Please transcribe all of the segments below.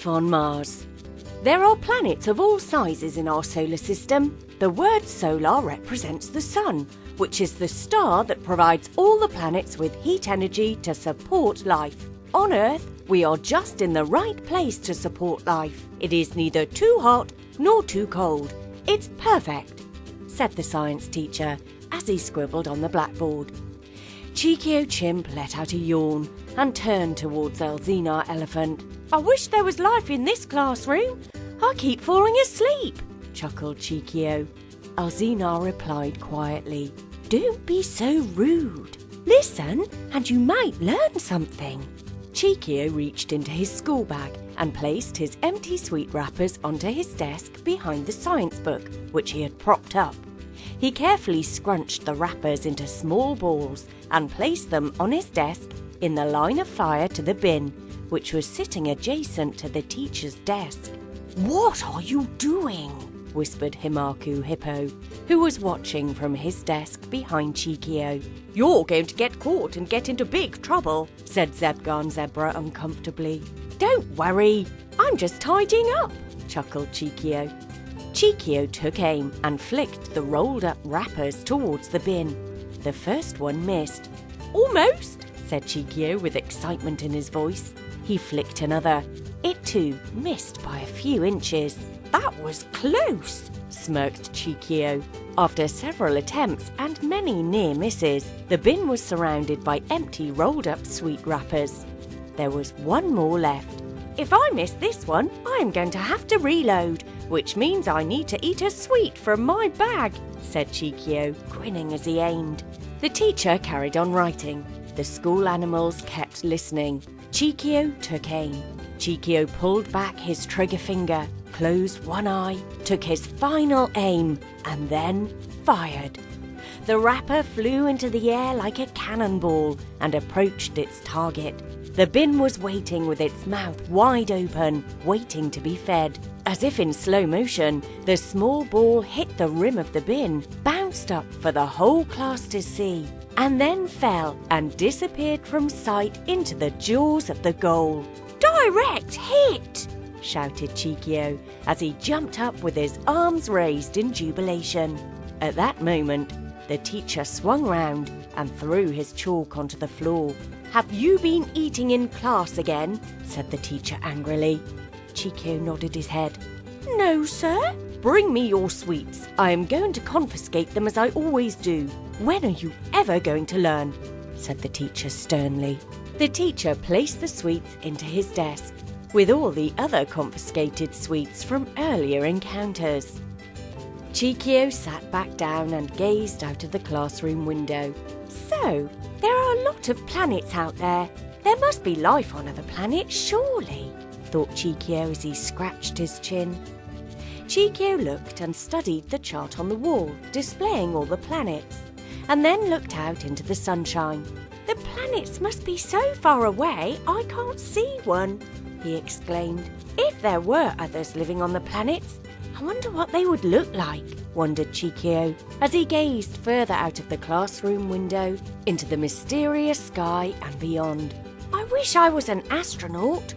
life on Mars. There are planets of all sizes in our solar system. The word solar represents the sun, which is the star that provides all the planets with heat energy to support life. On Earth, we are just in the right place to support life. It is neither too hot nor too cold. It's perfect, said the science teacher as he scribbled on the blackboard. Cheekio Chimp let out a yawn and turned towards Ellezina Elephant. I wish there was life in this classroom. I keep falling asleep, chuckled Cheekio. Ellezina replied quietly, Don't be so rude. Listen and you might learn something. Cheekio reached into his school bag and placed his empty sweet wrappers onto his desk behind the science book, which he had propped up. He carefully scrunched the wrappers into small balls and placed them on his desk in the line of fire to the bin, which was sitting adjacent to the teacher's desk. What are you doing? Whispered Himakoo Hippo, who was watching from his desk behind Cheekio. You're going to get caught and get into big trouble, said Zebgaan Zebra uncomfortably. Don't worry, I'm just tidying up, chuckled Cheekio. Cheekio took aim and flicked the rolled-up wrappers towards the bin. The first one missed. Almost, said Cheekio with excitement in his voice. He flicked another. It too missed by a few inches. That was close, smirked Cheekio. After several attempts and many near misses, the bin was surrounded by empty rolled-up sweet wrappers. There was one more left. If I miss this one, I am going to have to reload, which means I need to eat a sweet from my bag, said Cheekio, grinning as he aimed. The teacher carried on writing. The school animals kept listening. Cheekio took aim. Cheekio pulled back his trigger finger, closed one eye, took his final aim, and then fired. The wrapper flew into the air like a cannonball and approached its target. The bin was waiting with its mouth wide open, waiting to be fed. As if in slow motion, the small ball hit the rim of the bin, bounced up for the whole class to see, and then fell and disappeared from sight into the jaws of the goal. Direct hit! Shouted Cheekio as he jumped up with his arms raised in jubilation. At that moment, the teacher swung round and threw his chalk onto the floor. Have you been eating in class again? Said the teacher angrily. Cheekio nodded his head. No, sir. Bring me your sweets. I am going to confiscate them as I always do. When are you ever going to learn? Said the teacher sternly. The teacher placed the sweets into his desk, with all the other confiscated sweets from earlier encounters. Cheekio sat back down and gazed out of the classroom window. So, there are a lot of planets out there. There must be life on other planets, surely, thought Cheekio as he scratched his chin. Cheekio looked and studied the chart on the wall, displaying all the planets, and then looked out into the sunshine. The planets must be so far away I can't see one, he exclaimed. If there were others living on the planets, I wonder what they would look like, wondered Cheekio, as he gazed further out of the classroom window into the mysterious sky and beyond. I wish I was an astronaut.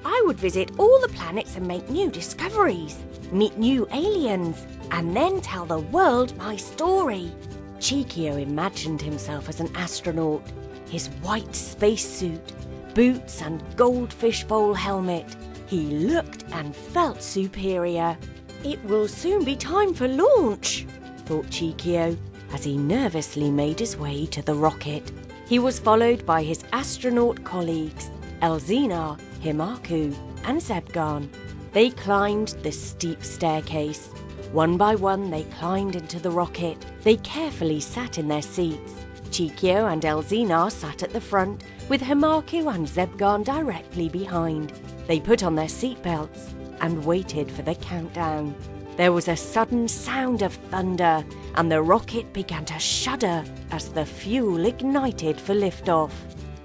I would visit all the planets and make new discoveries, meet new aliens, and then tell the world my story. Cheekio imagined himself as an astronaut, his white spacesuit, boots and goldfish bowl helmet. He looked and felt superior. It will soon be time for launch, thought Cheekio, as he nervously made his way to the rocket. He was followed by his astronaut colleagues, Ellezina, Himakoo, and Zebgaan. They climbed the steep staircase. One by one they climbed into the rocket. They carefully sat in their seats. Cheekio and Ellezina sat at the front, with Himakoo and Zebgaan directly behind. They put on their seatbelts and waited for the countdown. There was a sudden sound of thunder, and the rocket began to shudder as the fuel ignited for liftoff.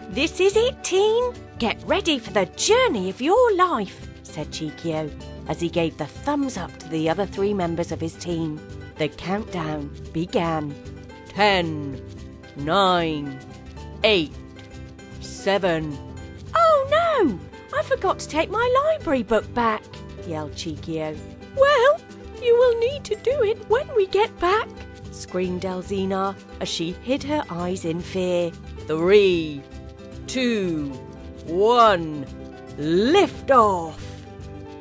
This is it, teen! Get ready for the journey of your life, said Cheekio, as he gave the thumbs up to the other three members of his team. The countdown began. 10, 9, 8, 7. Oh no! I forgot to take my library book back, yelled Cheekio. Well, you will need to do it when we get back, screamed Ellezina as she hid her eyes in fear. 3, 2, 1, lift off!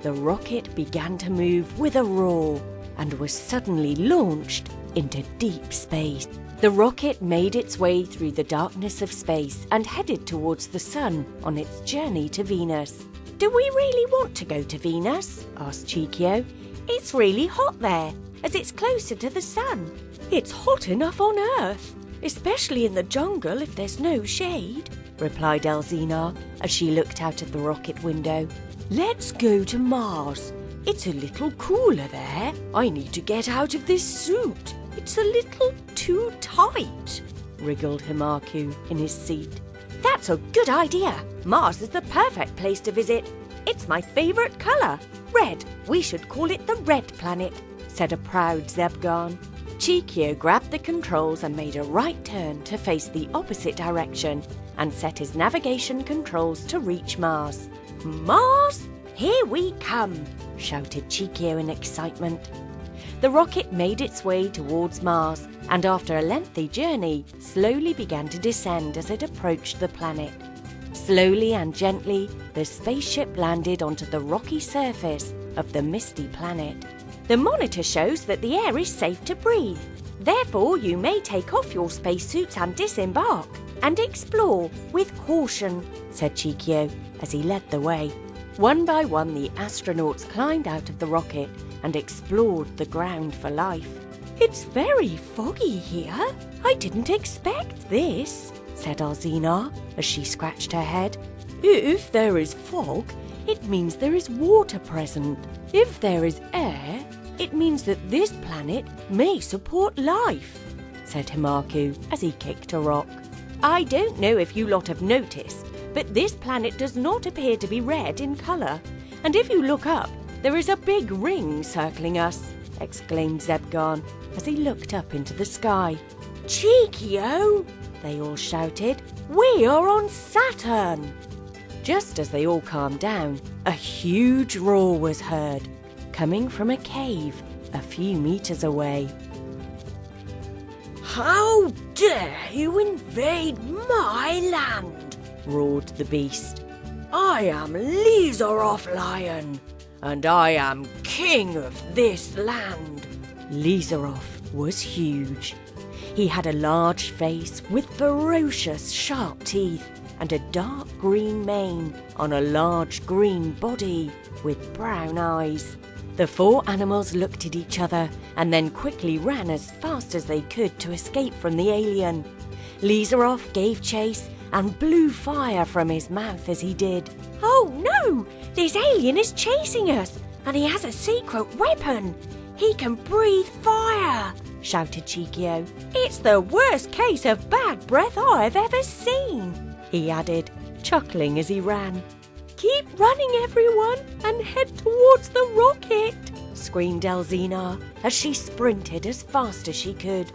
The rocket began to move with a roar and was suddenly launched into deep space. The rocket made its way through the darkness of space and headed towards the sun on its journey to Venus. Do we really want to go to Venus? Asked Cheekio. It's really hot there, as it's closer to the sun. It's hot enough on Earth, especially in the jungle if there's no shade, replied Ellezina as she looked out of the rocket window. Let's go to Mars. It's a little cooler there. I need to get out of this suit. It's a little too tight, wriggled Himakoo in his seat. That's a good idea. Mars is the perfect place to visit. It's my favourite colour, red. We should call it the Red Planet, said a proud Zebgaan. Cheekio grabbed the controls and made a right turn to face the opposite direction and set his navigation controls to reach Mars. Mars, here we come, shouted Cheekio in excitement. The rocket made its way towards Mars and after a lengthy journey, slowly began to descend as it approached the planet. Slowly and gently, the spaceship landed onto the rocky surface of the misty planet. The monitor shows that the air is safe to breathe. Therefore, you may take off your spacesuits and disembark and explore with caution, said Cheekio as he led the way. One by one, the astronauts climbed out of the rocket and explored the ground for life. It's very foggy here. I didn't expect this, said Ellezina as she scratched her head. If there is fog, it means there is water present. If there is air, it means that this planet may support life, said Himakoo as he kicked a rock. I don't know if you lot have noticed, but this planet does not appear to be red in colour. And if you look up, there is a big ring circling us, exclaimed Zebgaan as he looked up into the sky. Cheekio, they all shouted. We are on Saturn. Just as they all calmed down, a huge roar was heard, coming from a cave a few meters away. How dare you invade my land? Roared the beast. I am Ellezina Lion, and I am king of this land. Ellezina was huge. He had a large face with ferocious sharp teeth and a dark green mane on a large green body with brown eyes. The four animals looked at each other and then quickly ran as fast as they could to escape from the alien. Ellezina gave chase and blew fire from his mouth as he did. Oh no! This alien is chasing us, and he has a secret weapon. He can breathe fire, shouted Cheekio. It's the worst case of bad breath I've ever seen, he added, chuckling as he ran. Keep running, everyone, and head towards the rocket, screamed Ellezina as she sprinted as fast as she could.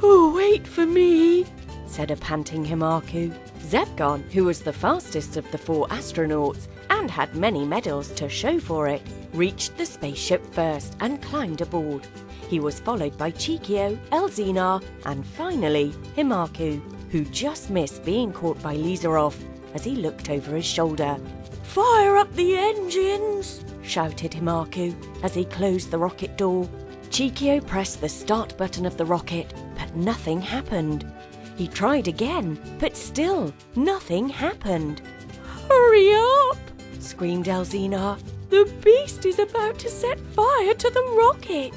Oh, wait for me, said a panting Himakoo. Zebgaan, who was the fastest of the four astronauts and had many medals to show for it, reached the spaceship first and climbed aboard. He was followed by Cheekio, Ellezina, and finally Himakoo, who just missed being caught by Ellezina as he looked over his shoulder. Fire up the engines, shouted Himakoo as he closed the rocket door. Cheekio pressed the start button of the rocket, but nothing happened. He tried again, but still nothing happened. Hurry up, screamed Ellezina. The beast is about to set fire to the rocket.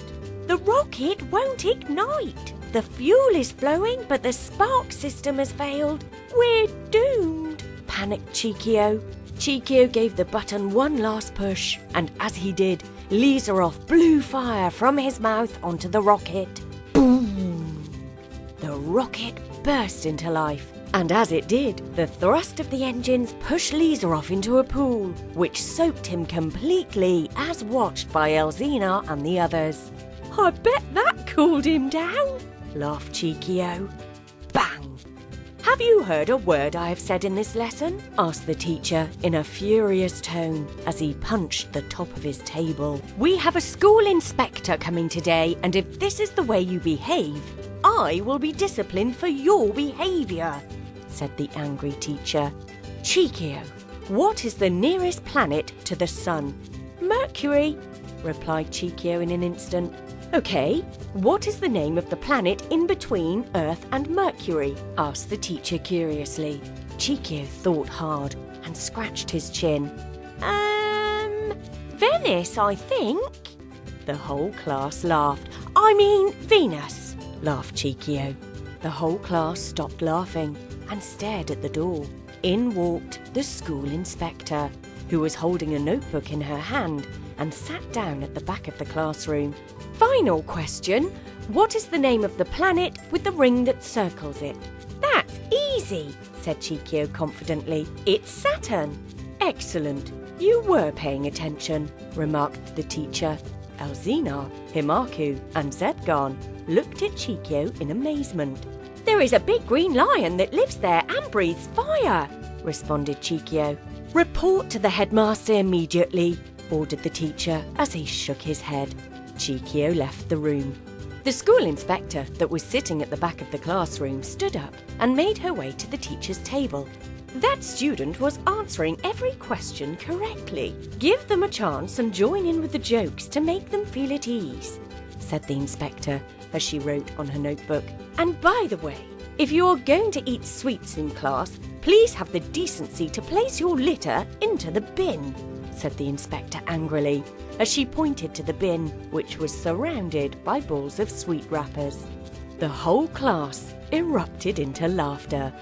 The rocket won't ignite. The fuel is flowing, but the spark system has failed. We're doomed, panicked Cheekio. Cheekio gave the button one last push, and as he did, Ellezina blew fire from his mouth onto the rocket. Boom! The rocket burst into life, and as it did, the thrust of the engines pushed Ellezina into a pool, which soaked him completely as watched by Ellezina and the others. I bet that cooled him down, laughed Cheekio. Bang! Have you heard a word I have said in this lesson? Asked the teacher in a furious tone as he punched the top of his table. We have a school inspector coming today, and if this is the way you behave, I will be disciplined for your behaviour, said the angry teacher. Cheekio, what is the nearest planet to the sun? Mercury, replied Cheekio in an instant. Okay, what is the name of the planet in between Earth and Mercury? Asked the teacher curiously. Cheekio thought hard and scratched his chin. Venice, I think. The whole class laughed. I mean Venus, laughed Cheekio. The whole class stopped laughing and stared at the door. In walked the school inspector, who was holding a notebook in her hand and sat down at the back of the classroom. Final question. What is the name of the planet with the ring that circles it? That's easy, said Cheekio confidently. It's Saturn. Excellent. You were paying attention, remarked the teacher. Ellezina, Himakoo and Zebgaan looked at Cheekio in amazement. There is a big green lion that lives there and breathes fire, responded Cheekio. Report to the headmaster immediately, ordered the teacher as he shook his head. Cheekio left the room. The school inspector that was sitting at the back of the classroom stood up and made her way to the teacher's table. That student was answering every question correctly. Give them a chance and join in with the jokes to make them feel at ease, said the inspector as she wrote on her notebook. And by the way, if you are going to eat sweets in class, please have the decency to place your litter into the bin, said the inspector angrily, as she pointed to the bin, which was surrounded by balls of sweet wrappers. The whole class erupted into laughter.